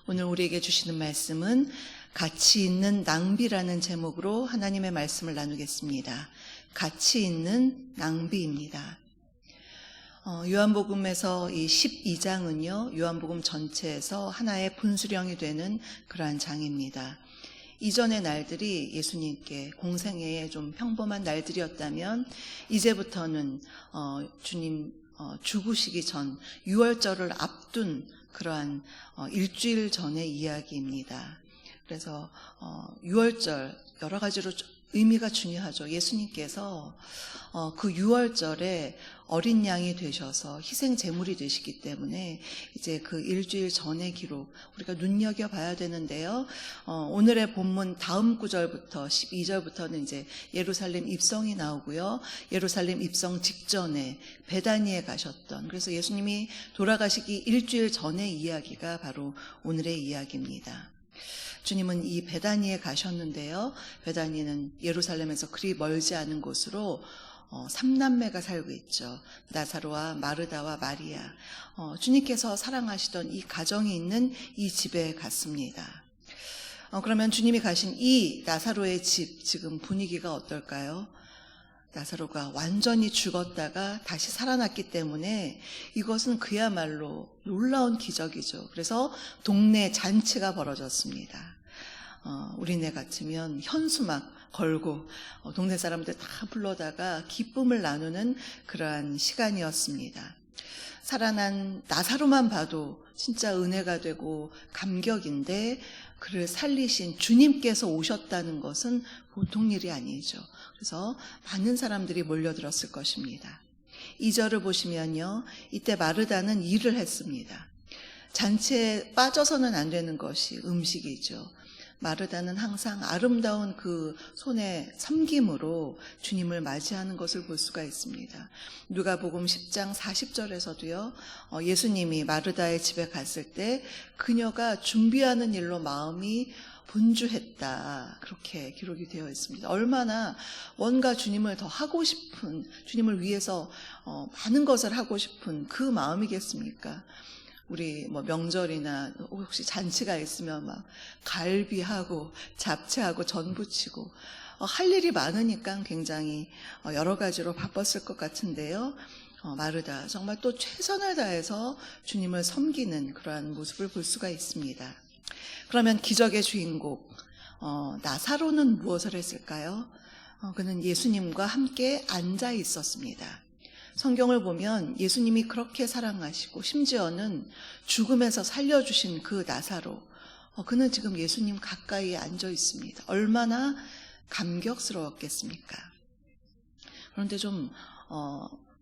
오늘 우리에게 주시는 말씀은 가치 있는 낭비라는 제목으로 하나님의 말씀을 나누겠습니다. 가치 있는 낭비입니다. 요한복음에서 이 12장은요, 요한복음 전체에서 하나의 분수령이 되는 그러한 장입니다. 이전의 날들이 예수님께 공생애에 좀 평범한 날들이었다면 이제부터는 주님 죽으시기 전 유월절을 앞둔 그러한 일주일 전의 이야기입니다. 그래서 유월절 여러 가지로 의미가 중요하죠. 예수님께서 그 유월절에 어린 양이 되셔서 희생 제물이 되시기 때문에 이제 그 일주일 전의 기록 우리가 눈여겨봐야 되는데요. 오늘의 본문 다음 구절부터 12절부터는 이제 예루살렘 입성이 나오고요. 예루살렘 입성 직전에 베다니에 가셨던, 그래서 예수님이 돌아가시기 일주일 전의 이야기가 바로 오늘의 이야기입니다. 주님은 이 베다니에 가셨는데요. 베다니는 예루살렘에서 그리 멀지 않은 곳으로 삼남매가 살고 있죠. 나사로와 마르다와 마리아. 주님께서 사랑하시던 이 가정이 있는 이 집에 갔습니다. 그러면 주님이 가신 이 나사로의 집, 지금 분위기가 어떨까요? 나사로가 완전히 죽었다가 다시 살아났기 때문에 이것은 그야말로 놀라운 기적이죠. 그래서 동네 잔치가 벌어졌습니다. 우리네 같으면 현수막 걸고 동네 사람들 다 불러다가 기쁨을 나누는 그러한 시간이었습니다. 살아난 나사로만 봐도 진짜 은혜가 되고 감격인데, 그를 살리신 주님께서 오셨다는 것은 보통 일이 아니죠. 그래서 많은 사람들이 몰려들었을 것입니다. 2절을 보시면요, 이때 마르다는 일을 했습니다. 잔치에 빠져서는 안 되는 것이 음식이죠. 마르다는 항상 아름다운 그 손의 섬김으로 주님을 맞이하는 것을 볼 수가 있습니다. 누가복음 10장 40절에서도요, 예수님이 마르다의 집에 갔을 때 그녀가 준비하는 일로 마음이 분주했다, 그렇게 기록이 되어 있습니다. 얼마나 뭔가 주님을 더 하고 싶은, 주님을 위해서 많은 것을 하고 싶은 그 마음이겠습니까? 우리 명절이나 혹시 잔치가 있으면 막 갈비하고 잡채하고 전 부치고 할 일이 많으니까 굉장히 여러 가지로 바빴을 것 같은데요. 마르다 정말 또 최선을 다해서 주님을 섬기는 그러한 모습을 볼 수가 있습니다. 그러면 기적의 주인공 나사로는 무엇을 했을까요? 그는 예수님과 함께 앉아 있었습니다. 성경을 보면 예수님이 그렇게 사랑하시고 심지어는 죽음에서 살려주신 그 나사로, 그는 지금 예수님 가까이에 앉아 있습니다. 얼마나 감격스러웠겠습니까? 그런데 좀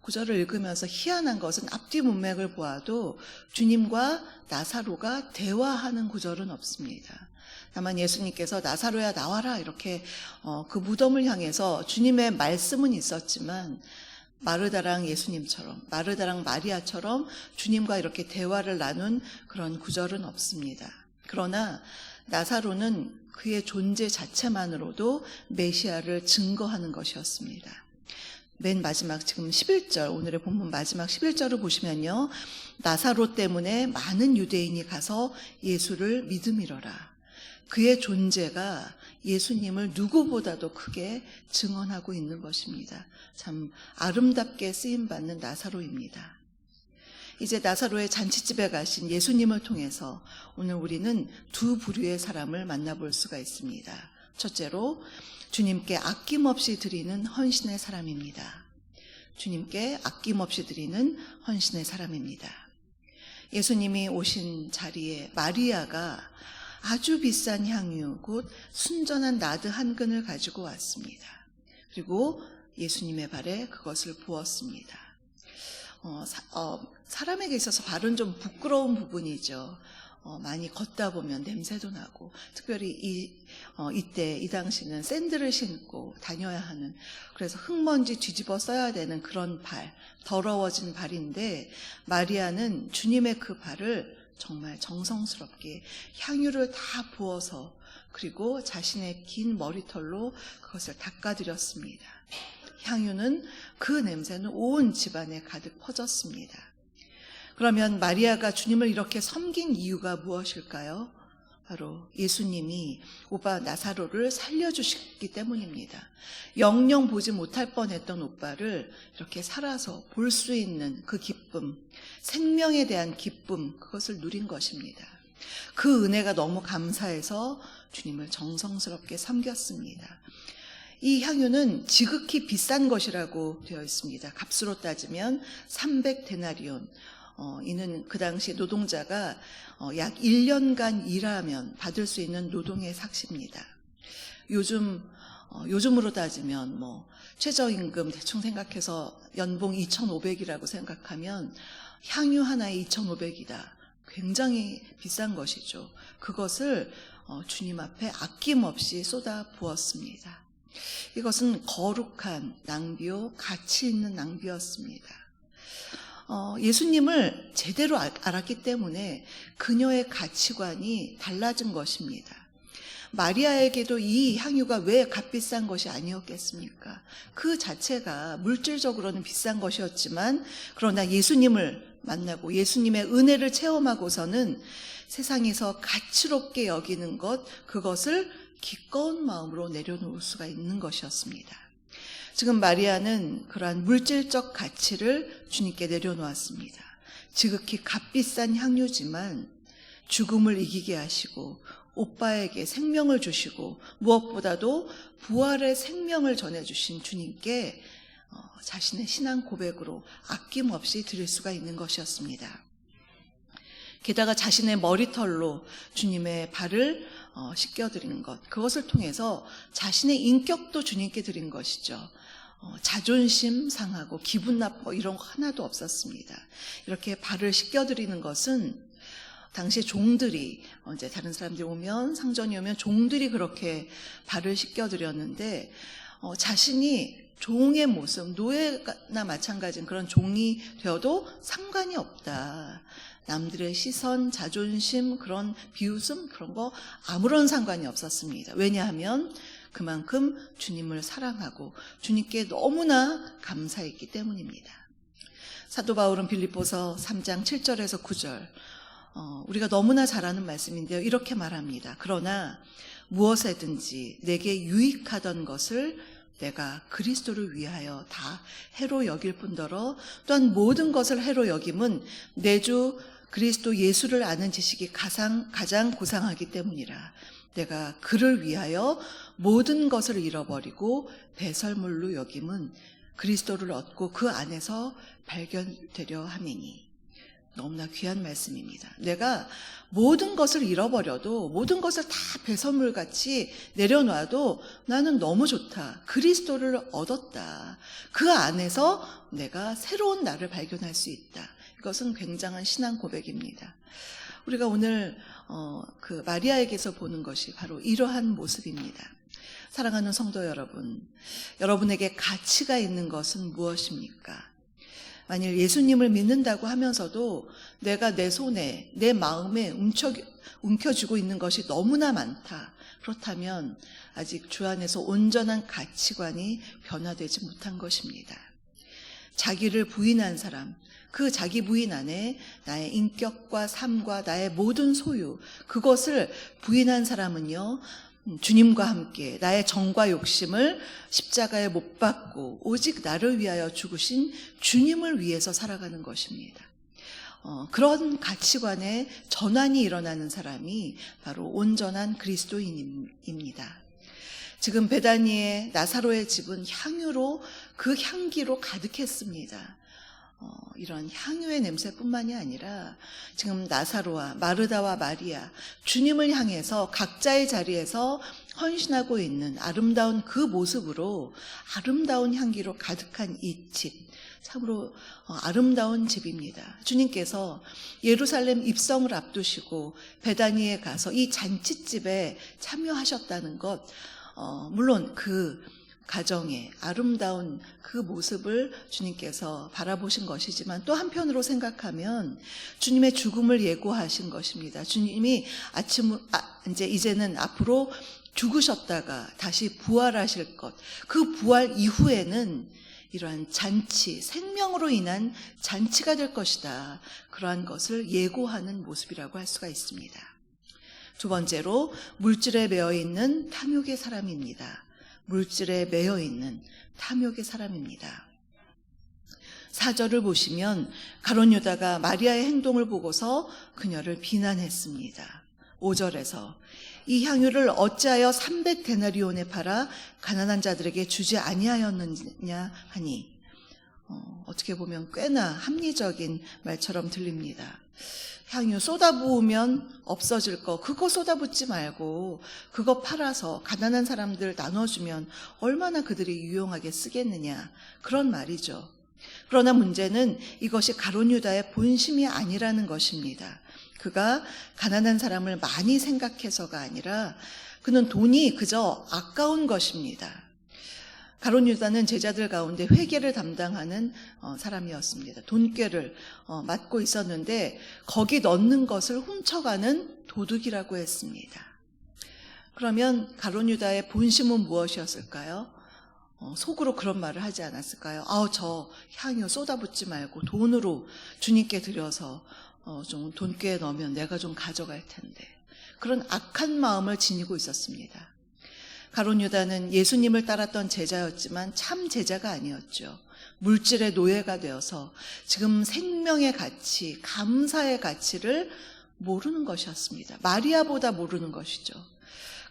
구절을 읽으면서 희한한 것은 앞뒤 문맥을 보아도 주님과 나사로가 대화하는 구절은 없습니다. 다만 예수님께서 나사로야 나와라 이렇게 그 무덤을 향해서 주님의 말씀은 있었지만 마르다랑 예수님처럼, 마르다랑 마리아처럼 주님과 이렇게 대화를 나눈 그런 구절은 없습니다. 그러나 나사로는 그의 존재 자체만으로도 메시아를 증거하는 것이었습니다. 맨 마지막 지금 11절, 오늘의 본문 마지막 11절을 보시면요, 나사로 때문에 많은 유대인이 가서 예수를 믿음이러라. 그의 존재가 예수님을 누구보다도 크게 증언하고 있는 것입니다. 참 아름답게 쓰임받는 나사로입니다. 이제 나사로의 잔치집에 가신 예수님을 통해서 오늘 우리는 두 부류의 사람을 만나볼 수가 있습니다. 첫째로 주님께 아낌없이 드리는 헌신의 사람입니다. 주님께 아낌없이 드리는 헌신의 사람입니다. 예수님이 오신 자리에 마리아가 아주 비싼 향유, 곧 순전한 나드 한 근을 가지고 왔습니다. 그리고 예수님의 발에 그것을 부었습니다. 사람에게 있어서 발은 좀 부끄러운 부분이죠. 많이 걷다 보면 냄새도 나고, 특별히 이때 이 당시는 샌들을 신고 다녀야 하는, 그래서 흙먼지 뒤집어 써야 되는 그런 발, 더러워진 발인데, 마리아는 주님의 그 발을 정말 정성스럽게 향유를 다 부어서, 그리고 자신의 긴 머리털로 그것을 닦아드렸습니다. 향유는, 그 냄새는 온 집안에 가득 퍼졌습니다. 그러면 마리아가 주님을 이렇게 섬긴 이유가 무엇일까요? 바로 예수님이 오빠 나사로를 살려주셨기 때문입니다. 영영 보지 못할 뻔했던 오빠를 이렇게 살아서 볼 수 있는 그 기쁨, 생명에 대한 기쁨, 그것을 누린 것입니다. 그 은혜가 너무 감사해서 주님을 정성스럽게 섬겼습니다. 이 향유는 지극히 비싼 것이라고 되어 있습니다. 값으로 따지면 300데나리온, 이는 그 당시 노동자가 약 1년간 일하면 받을 수 있는 노동의 삭시입니다. 요즘으로 따지면 최저임금 대충 생각해서 연봉 2,500이라고 생각하면 향유 하나에 2,500이다. 굉장히 비싼 것이죠. 그것을 주님 앞에 아낌없이 쏟아 부었습니다. 이것은 거룩한 낭비요, 가치 있는 낭비였습니다. 예수님을 제대로 알았기 때문에 그녀의 가치관이 달라진 것입니다. 마리아에게도 이 향유가 왜 값비싼 것이 아니었겠습니까? 그 자체가 물질적으로는 비싼 것이었지만, 그러나 예수님을 만나고 예수님의 은혜를 체험하고서는 세상에서 가치롭게 여기는 것, 그것을 기꺼운 마음으로 내려놓을 수가 있는 것이었습니다. 지금 마리아는 그러한 물질적 가치를 주님께 내려놓았습니다. 지극히 값비싼 향유지만 죽음을 이기게 하시고 오빠에게 생명을 주시고 무엇보다도 부활의 생명을 전해주신 주님께 자신의 신앙 고백으로 아낌없이 드릴 수가 있는 것이었습니다. 게다가 자신의 머리털로 주님의 발을 씻겨드리는 것, 그것을 통해서 자신의 인격도 주님께 드린 것이죠. 자존심 상하고 기분 나빠 이런 거 하나도 없었습니다. 이렇게 발을 씻겨드리는 것은 당시 종들이, 이제 다른 사람들이 오면, 상전이 오면 종들이 그렇게 발을 씻겨드렸는데, 자신이 종의 모습, 노예나 마찬가지인 그런 종이 되어도 상관이 없다. 남들의 시선, 자존심, 그런 비웃음, 그런 거 아무런 상관이 없었습니다. 왜냐하면 그만큼 주님을 사랑하고 주님께 너무나 감사했기 때문입니다. 사도 바울은 빌립보서 3장 7절에서 9절, 우리가 너무나 잘 아는 말씀인데요. 이렇게 말합니다. 그러나 무엇에든지 내게 유익하던 것을 내가 그리스도를 위하여 다 해로 여길 뿐더러 또한 모든 것을 해로 여김은 내 주 그리스도 예수를 아는 지식이 가장 고상하기 때문이라. 내가 그를 위하여 모든 것을 잃어버리고 배설물로 여김은 그리스도를 얻고 그 안에서 발견되려 함이니. 너무나 귀한 말씀입니다. 내가 모든 것을 잃어버려도, 모든 것을 다 배설물같이 내려놔도 나는 너무 좋다. 그리스도를 얻었다. 그 안에서 내가 새로운 나를 발견할 수 있다. 이것은 굉장한 신앙 고백입니다. 우리가 오늘 그 마리아에게서 보는 것이 바로 이러한 모습입니다. 사랑하는 성도 여러분, 여러분에게 가치가 있는 것은 무엇입니까? 만일 예수님을 믿는다고 하면서도 내가 내 손에, 내 마음에 움켜쥐고 있는 것이 너무나 많다. 그렇다면 아직 주 안에서 온전한 가치관이 변화되지 못한 것입니다. 자기를 부인한 사람, 그 자기 부인 안에 나의 인격과 삶과 나의 모든 소유, 그것을 부인한 사람은요, 주님과 함께 나의 정과 욕심을 십자가에 못 박고 오직 나를 위하여 죽으신 주님을 위해서 살아가는 것입니다. 그런 가치관의 전환이 일어나는 사람이 바로 온전한 그리스도인입니다. 지금 베다니의 나사로의 집은 향유로, 그 향기로 가득했습니다. 이런 향유의 냄새뿐만이 아니라 지금 나사로와 마르다와 마리아, 주님을 향해서 각자의 자리에서 헌신하고 있는 아름다운 그 모습으로 아름다운 향기로 가득한 이 집, 참으로 아름다운 집입니다. 주님께서 예루살렘 입성을 앞두시고 베다니에 가서 이 잔치집에 참여하셨다는 것, 물론 그 가정의 아름다운 그 모습을 주님께서 바라보신 것이지만 또 한편으로 생각하면 주님의 죽음을 예고하신 것입니다. 주님이 이제는 앞으로 죽으셨다가 다시 부활하실 것, 그 부활 이후에는 이러한 잔치, 생명으로 인한 잔치가 될 것이다. 그러한 것을 예고하는 모습이라고 할 수가 있습니다. 두 번째로 물질에 매여 있는 탐욕의 사람입니다. 물질에 매여 있는 탐욕의 사람입니다. 4절을 보시면 가룟 유다가 마리아의 행동을 보고서 그녀를 비난했습니다. 5절에서 이 향유를 어찌하여 300데나리온에 팔아 가난한 자들에게 주지 아니하였느냐 하니, 어떻게 보면 꽤나 합리적인 말처럼 들립니다. 향유 쏟아부으면 없어질 거 그거 쏟아붓지 말고 그거 팔아서 가난한 사람들 나눠주면 얼마나 그들이 유용하게 쓰겠느냐, 그런 말이죠. 그러나 문제는 이것이 가룟 유다의 본심이 아니라는 것입니다. 그가 가난한 사람을 많이 생각해서가 아니라 그는 돈이 그저 아까운 것입니다. 가룟 유다는 제자들 가운데 회계를 담당하는 사람이었습니다. 돈꾀를 맡고 있었는데 거기 넣는 것을 훔쳐가는 도둑이라고 했습니다. 그러면 가룟 유다의 본심은 무엇이었을까요? 속으로 그런 말을 하지 않았을까요? 저 향유 쏟아붓지 말고 돈으로 주님께 드려서 좀 돈꾀에 넣으면 내가 좀 가져갈 텐데, 그런 악한 마음을 지니고 있었습니다. 가룟 유다는 예수님을 따랐던 제자였지만 참 제자가 아니었죠. 물질의 노예가 되어서 지금 생명의 가치, 감사의 가치를 모르는 것이었습니다. 마리아보다 모르는 것이죠.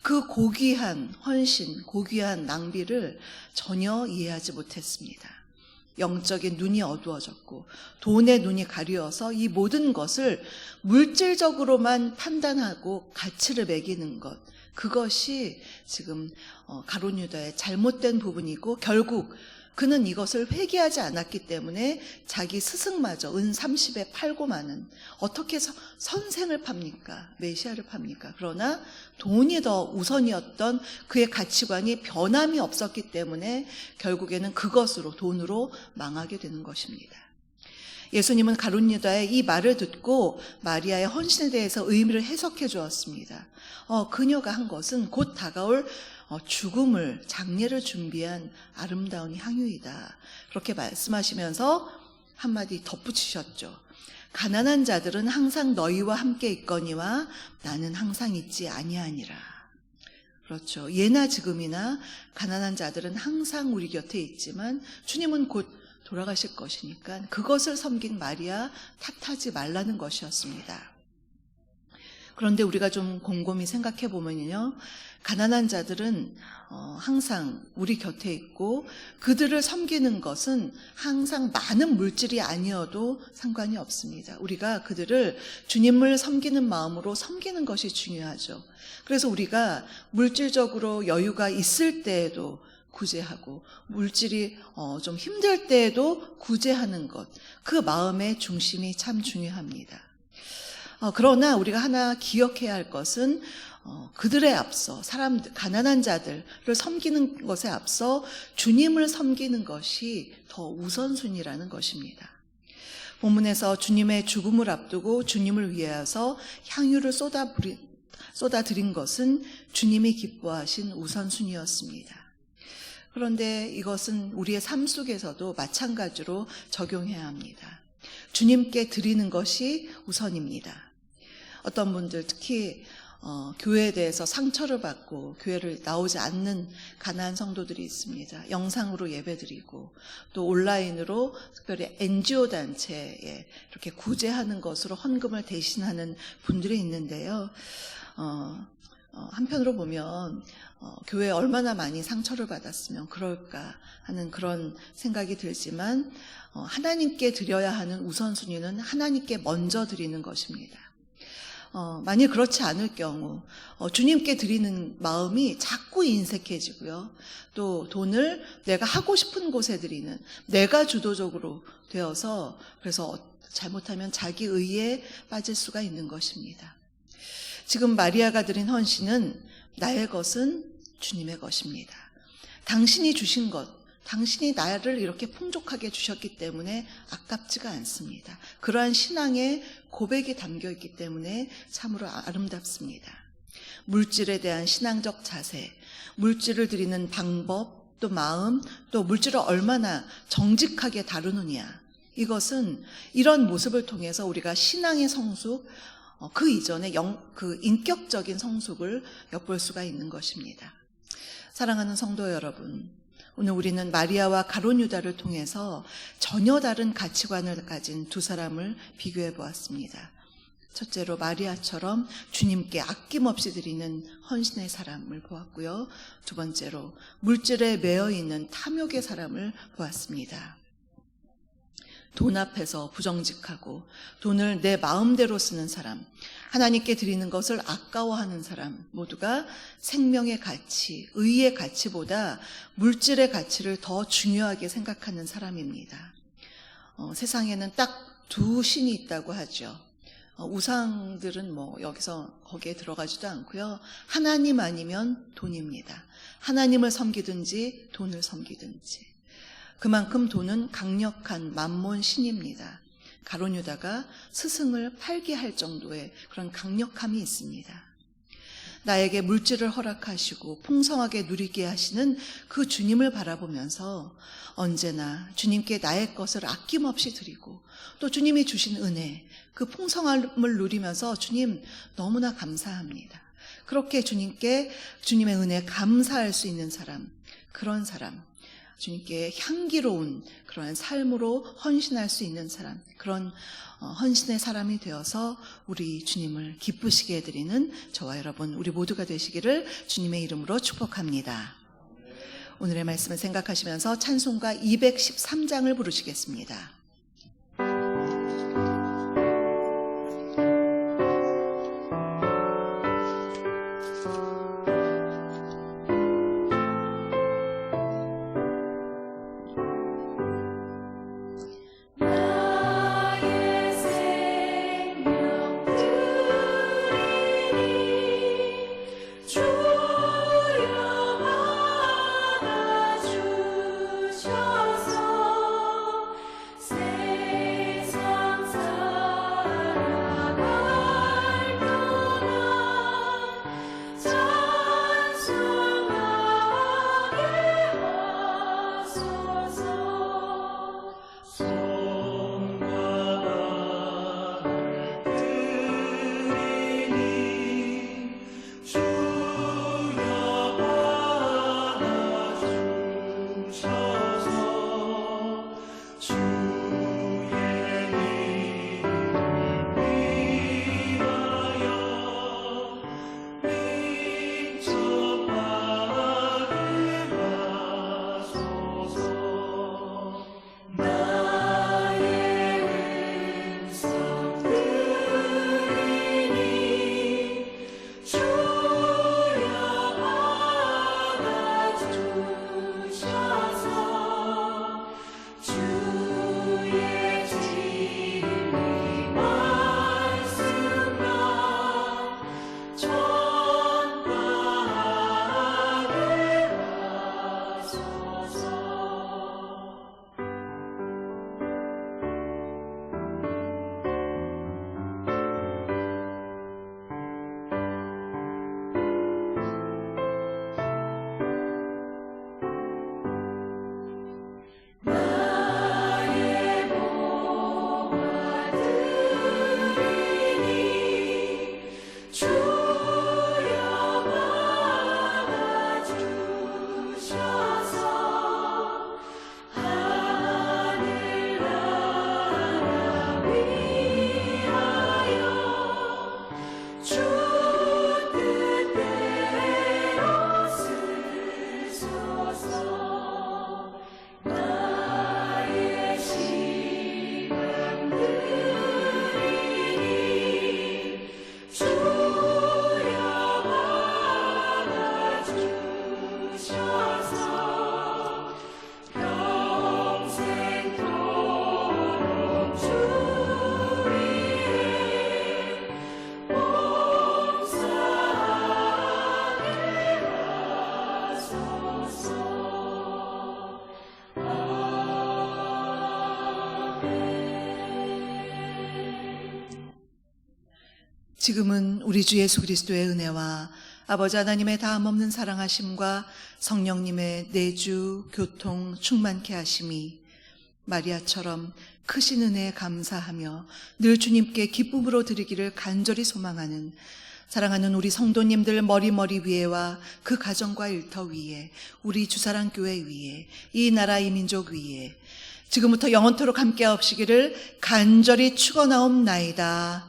그 고귀한 헌신, 고귀한 낭비를 전혀 이해하지 못했습니다. 영적인 눈이 어두워졌고 돈의 눈이 가려워서 이 모든 것을 물질적으로만 판단하고 가치를 매기는 것, 그것이 지금 가룟 유다의 잘못된 부분이고, 결국 그는 이것을 회개하지 않았기 때문에 자기 스승마저 은 30에 팔고 마는, 어떻게 선생을 팝니까? 메시아를 팝니까? 그러나 돈이 더 우선이었던 그의 가치관이 변함이 없었기 때문에 결국에는 그것으로, 돈으로 망하게 되는 것입니다. 예수님은 가룟 유다의 이 말을 듣고 마리아의 헌신에 대해서 의미를 해석해 주었습니다. 그녀가 한 것은 곧 다가올 죽음을, 장례를 준비한 아름다운 향유이다. 그렇게 말씀하시면서 한마디 덧붙이셨죠. 가난한 자들은 항상 너희와 함께 있거니와 나는 항상 있지 아니하니라. 그렇죠. 예나 지금이나 가난한 자들은 항상 우리 곁에 있지만 주님은 곧 돌아가실 것이니까 그것을 섬긴 마리아 탓하지 말라는 것이었습니다. 그런데 우리가 좀 곰곰이 생각해 보면요, 가난한 자들은 항상 우리 곁에 있고 그들을 섬기는 것은 항상 많은 물질이 아니어도 상관이 없습니다. 우리가 그들을 주님을 섬기는 마음으로 섬기는 것이 중요하죠. 그래서 우리가 물질적으로 여유가 있을 때에도 구제하고 물질이 좀 힘들 때에도 구제하는 것, 그 마음의 중심이 참 중요합니다. 그러나 우리가 하나 기억해야 할 것은 그들에 앞서 가난한 자들을 섬기는 것에 앞서 주님을 섬기는 것이 더 우선순위라는 것입니다. 본문에서 주님의 죽음을 앞두고 주님을 위하여서 향유를 쏟아드린 것은 주님이 기뻐하신 우선순위였습니다. 그런데 이것은 우리의 삶 속에서도 마찬가지로 적용해야 합니다. 주님께 드리는 것이 우선입니다. 어떤 분들 특히 교회에 대해서 상처를 받고 교회를 나오지 않는 가난한 성도들이 있습니다. 영상으로 예배드리고 또 온라인으로 특별히 NGO 단체에 이렇게 구제하는 것으로 헌금을 대신하는 분들이 있는데요. 한편으로 보면 교회에 얼마나 많이 상처를 받았으면 그럴까 하는 그런 생각이 들지만 하나님께 드려야 하는 우선순위는 하나님께 먼저 드리는 것입니다. 만일 그렇지 않을 경우 주님께 드리는 마음이 자꾸 인색해지고요. 또 돈을 내가 하고 싶은 곳에 드리는, 내가 주도적으로 되어서 그래서 잘못하면 자기 의에 빠질 수가 있는 것입니다. 지금 마리아가 드린 헌신은 나의 것은 주님의 것입니다. 당신이 주신 것, 당신이 나를 이렇게 풍족하게 주셨기 때문에 아깝지가 않습니다. 그러한 신앙의 고백이 담겨 있기 때문에 참으로 아름답습니다. 물질에 대한 신앙적 자세, 물질을 드리는 방법, 또 마음, 또 물질을 얼마나 정직하게 다루느냐. 이것은 이런 모습을 통해서 우리가 신앙의 성숙, 그 이전에 그 인격적인 성숙을 엿볼 수가 있는 것입니다. 사랑하는 성도 여러분, 오늘 우리는 마리아와 가룟 유다를 통해서 전혀 다른 가치관을 가진 두 사람을 비교해 보았습니다. 첫째로 마리아처럼 주님께 아낌없이 드리는 헌신의 사람을 보았고요. 두 번째로 물질에 매여 있는 탐욕의 사람을 보았습니다. 돈 앞에서 부정직하고 돈을 내 마음대로 쓰는 사람, 하나님께 드리는 것을 아까워하는 사람 모두가 생명의 가치, 의의 가치보다 물질의 가치를 더 중요하게 생각하는 사람입니다. 세상에는 딱 두 신이 있다고 하죠. 우상들은 여기서 거기에 들어가지도 않고요. 하나님 아니면 돈입니다. 하나님을 섬기든지 돈을 섬기든지. 그만큼 돈은 강력한 만몬 신입니다. 가룟 유다가 스승을 팔게 할 정도의 그런 강력함이 있습니다. 나에게 물질을 허락하시고 풍성하게 누리게 하시는 그 주님을 바라보면서 언제나 주님께 나의 것을 아낌없이 드리고 또 주님이 주신 은혜, 그 풍성함을 누리면서 주님 너무나 감사합니다. 그렇게 주님께 주님의 은혜에 감사할 수 있는 사람, 그런 사람, 주님께 향기로운 그러한 삶으로 헌신할 수 있는 사람, 그런 헌신의 사람이 되어서 우리 주님을 기쁘시게 해드리는 저와 여러분, 우리 모두가 되시기를 주님의 이름으로 축복합니다. 오늘의 말씀을 생각하시면서 찬송가 213장을 부르시겠습니다. 지금은 우리 주 예수 그리스도의 은혜와 아버지 하나님의 다함없는 사랑하심과 성령님의 내주, 교통, 충만케 하심이 마리아처럼 크신 은혜에 감사하며 늘 주님께 기쁨으로 드리기를 간절히 소망하는 사랑하는 우리 성도님들 머리 위에와 그 가정과 일터 위에, 우리 주사랑교회 위에, 이 나라 이 민족 위에 지금부터 영원토록 함께 하옵시기를 간절히 축원하옵나이다.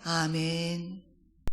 아멘.